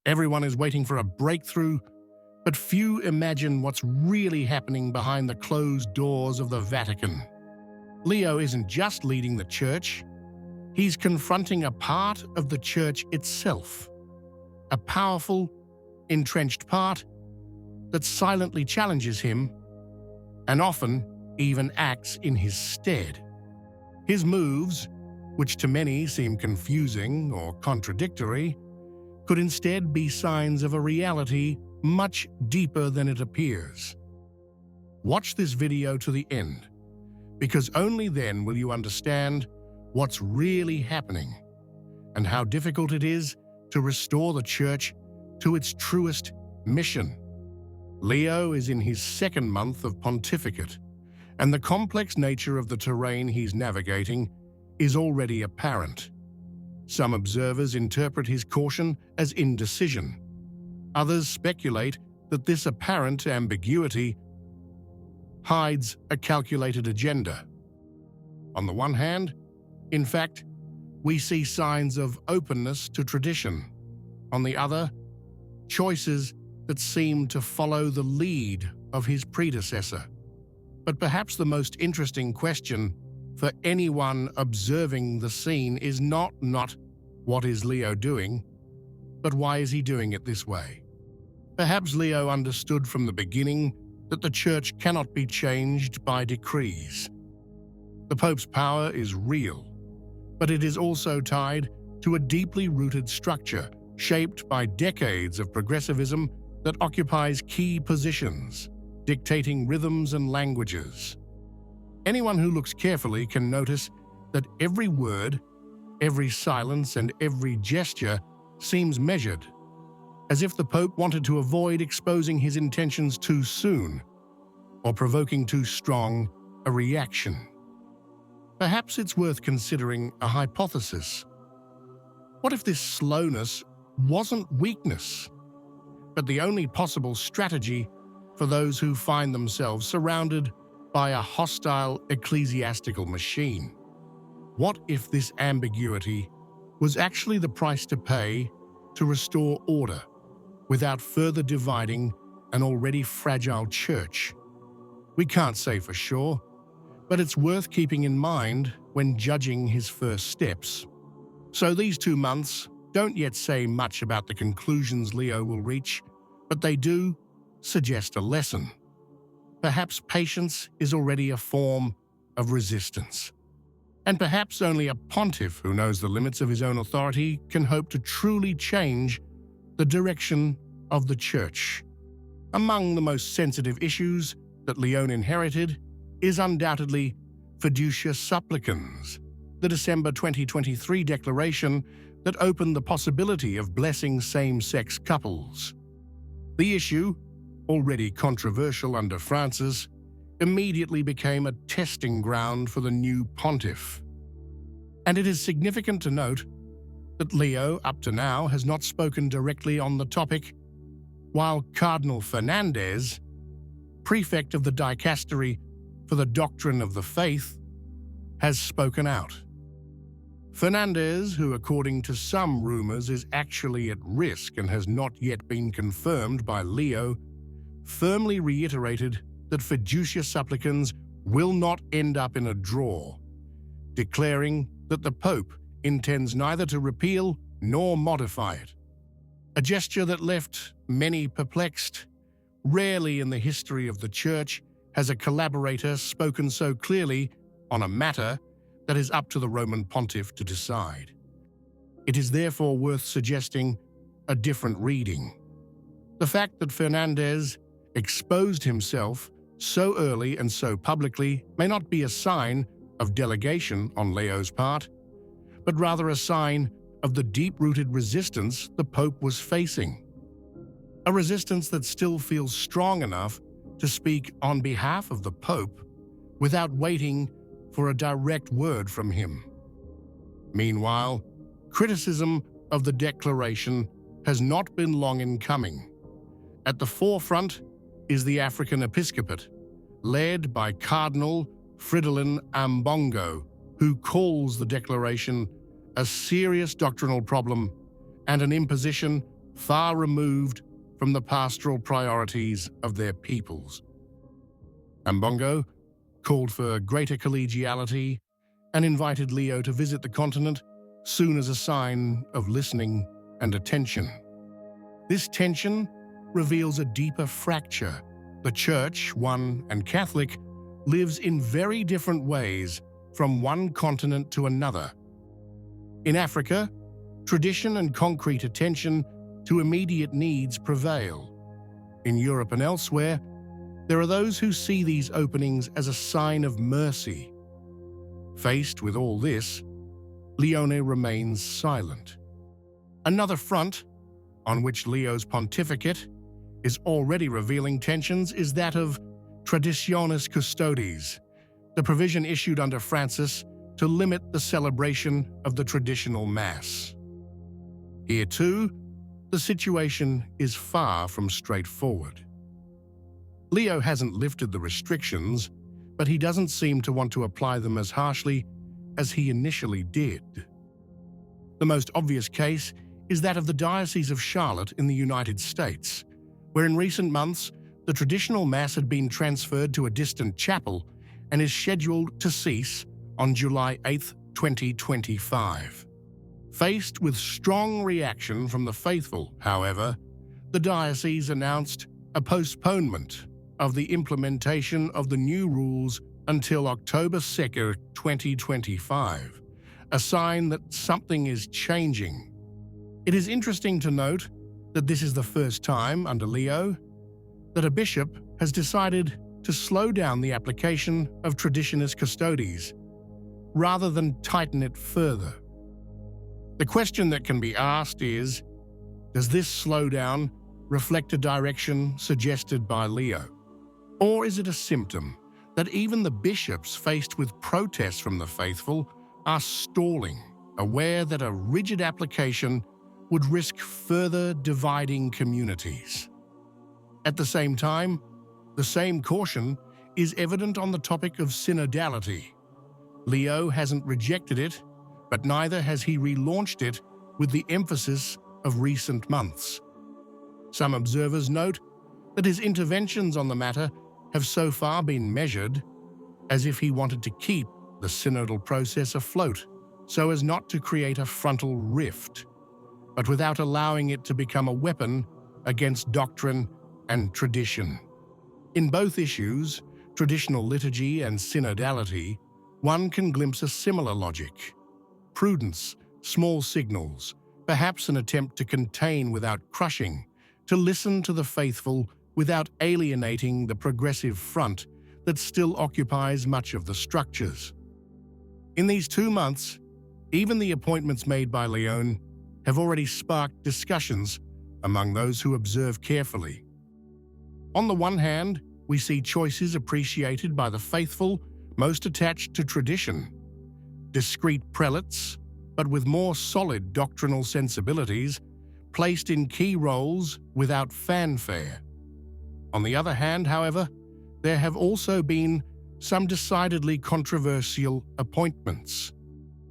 Everyone is waiting for a breakthrough, but few imagine what's really happening behind the closed doors of the Vatican. Leo isn't just leading the Church, he's confronting a part of the Church itself. A powerful, entrenched part that silently challenges him and often even acts in his stead. His moves, which to many seem confusing or contradictory, could instead be signs of a reality much deeper than it appears. Watch this video to the end, because only then will you understand what's really happening and how difficult it is to restore the Church to its truest mission. Leo is in his second month of pontificate, and the complex nature of the terrain he's navigating is already apparent. Some observers interpret his caution as indecision. Others speculate that this apparent ambiguity hides a calculated agenda. On the one hand, in fact, we see signs of openness to tradition. On the other, choices that seem to follow the lead of his predecessor. But perhaps the most interesting question for anyone observing the scene is not what is Leo doing, but why is he doing it this way? Perhaps Leo understood from the beginning that the Church cannot be changed by decrees. The Pope's power is real, but it is also tied to a deeply rooted structure shaped by decades of progressivism that occupies key positions, dictating rhythms and languages. Anyone who looks carefully can notice that every word, every silence, and every gesture seems measured, as if the Pope wanted to avoid exposing his intentions too soon or provoking too strong a reaction. Perhaps it's worth considering a hypothesis. What if this slowness wasn't weakness, but the only possible strategy for those who find themselves surrounded by a hostile ecclesiastical machine? What if this ambiguity was actually the price to pay to restore order without further dividing an already fragile Church? We can't say for sure, but it's worth keeping in mind when judging his first steps. So these 2 months don't yet say much about the conclusions Leo will reach, but they do suggest a lesson. Perhaps patience is already a form of resistance. And perhaps only a pontiff who knows the limits of his own authority can hope to truly change the direction of the Church. Among the most sensitive issues that Leon inherited is undoubtedly Fiducia Supplicans, the December 2023 declaration that opened the possibility of blessing same-sex couples. The issue, already controversial under Francis, immediately became a testing ground for the new pontiff. And it is significant to note that Leo, up to now, has not spoken directly on the topic, while Cardinal Fernandez, prefect of the dicastery for the doctrine of the faith, has spoken out. Fernandez, who according to some rumors is actually at risk and has not yet been confirmed by Leo, firmly reiterated that Fiducia Supplicans will not end up in a draw, declaring that the Pope intends neither to repeal nor modify it. A gesture that left many perplexed. Rarely in the history of the Church has a collaborator spoken so clearly on a matter that is up to the Roman Pontiff to decide. It is therefore worth suggesting a different reading. The fact that Fernandez exposed himself so early and so publicly may not be a sign of delegation on Leo's part, but rather a sign of the deep-rooted resistance the Pope was facing. A resistance that still feels strong enough to speak on behalf of the Pope without waiting for a direct word from him. Meanwhile, criticism of the declaration has not been long in coming. At the forefront is the African Episcopate, led by Cardinal Fridolin Ambongo, who calls the declaration a serious doctrinal problem and an imposition far removed from the pastoral priorities of their peoples. Ambongo called for greater collegiality and invited Leo to visit the continent soon as a sign of listening and attention. This tension reveals a deeper fracture. The Church, one and Catholic, lives in very different ways from one continent to another. In Africa, tradition and concrete attention to immediate needs prevail. In Europe and elsewhere, there are those who see these openings as a sign of mercy. Faced with all this, Leone remains silent. Another front on which Leo's pontificate is already revealing tensions is that of Traditionis Custodes, the provision issued under Francis to limit the celebration of the traditional Mass. Here too, the situation is far from straightforward. Leo hasn't lifted the restrictions, but he doesn't seem to want to apply them as harshly as he initially did. The most obvious case is that of the Diocese of Charlotte in the United States, where in recent months the traditional Mass had been transferred to a distant chapel and is scheduled to cease on July 8, 2025. Faced with strong reaction from the faithful, however, the diocese announced a postponement of the implementation of the new rules until October 2, 2025, a sign that something is changing. It is interesting to note that this is the first time under Leo that a bishop has decided to slow down the application of Traditionis Custodes rather than tighten it further. The question that can be asked is, does this slowdown reflect a direction suggested by Leo? Or is it a symptom that even the bishops faced with protests from the faithful are stalling, aware that a rigid application would risk further dividing communities? At the same time, the same caution is evident on the topic of synodality. Leo hasn't rejected it, but neither has he relaunched it with the emphasis of recent months. Some observers note that his interventions on the matter have so far been measured, as if he wanted to keep the synodal process afloat so as not to create a frontal rift, but without allowing it to become a weapon against doctrine and tradition. In both issues, traditional liturgy and synodality, one can glimpse a similar logic. Prudence, small signals, perhaps an attempt to contain without crushing, to listen to the faithful without alienating the progressive front that still occupies much of the structures. In these 2 months, even the appointments made by Leone have already sparked discussions among those who observe carefully. On the one hand, we see choices appreciated by the faithful most attached to tradition, discreet prelates, but with more solid doctrinal sensibilities, placed in key roles without fanfare. On the other hand, however, there have also been some decidedly controversial appointments.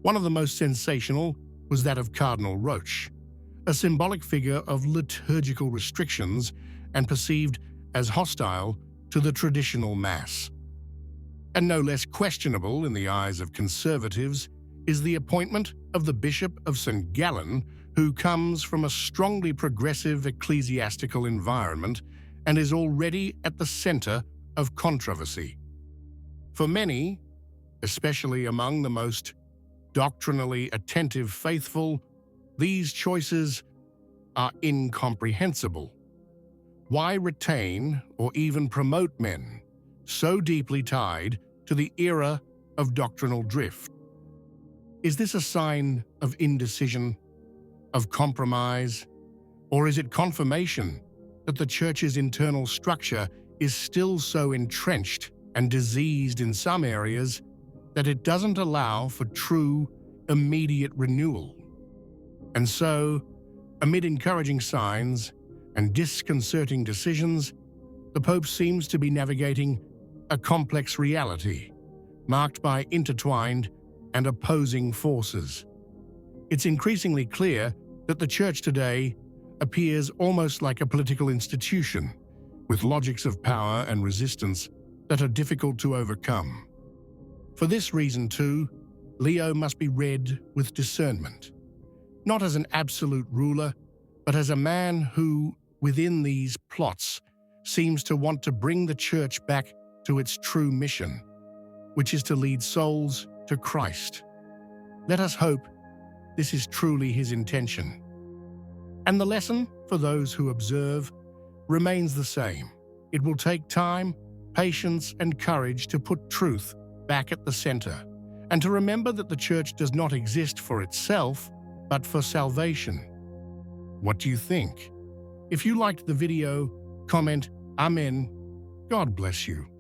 One of the most sensational was that of Cardinal Roche, a symbolic figure of liturgical restrictions and perceived as hostile to the traditional Mass. And no less questionable in the eyes of conservatives is the appointment of the Bishop of St. Gallen, who comes from a strongly progressive ecclesiastical environment and is already at the center of controversy. For many, especially among the most doctrinally attentive faithful, these choices are incomprehensible. Why retain or even promote men so deeply tied to the era of doctrinal drift? Is this a sign of indecision, of compromise, or is it confirmation that the Church's internal structure is still so entrenched and diseased in some areas that it doesn't allow for true, immediate renewal? And so, amid encouraging signs and disconcerting decisions, the Pope seems to be navigating a complex reality, marked by intertwined and opposing forces. It's increasingly clear that the Church today appears almost like a political institution, with logics of power and resistance that are difficult to overcome. For this reason, too, Leo must be read with discernment, not as an absolute ruler, but as a man who, within these plots, seems to want to bring the Church back to its true mission, which is to lead souls to Christ. Let us hope this is truly his intention. And the lesson, for those who observe, remains the same. It will take time, patience, and courage to put truth back at the center, and to remember that the Church does not exist for itself, but for salvation. What do you think? If you liked the video, comment Amen. God bless you.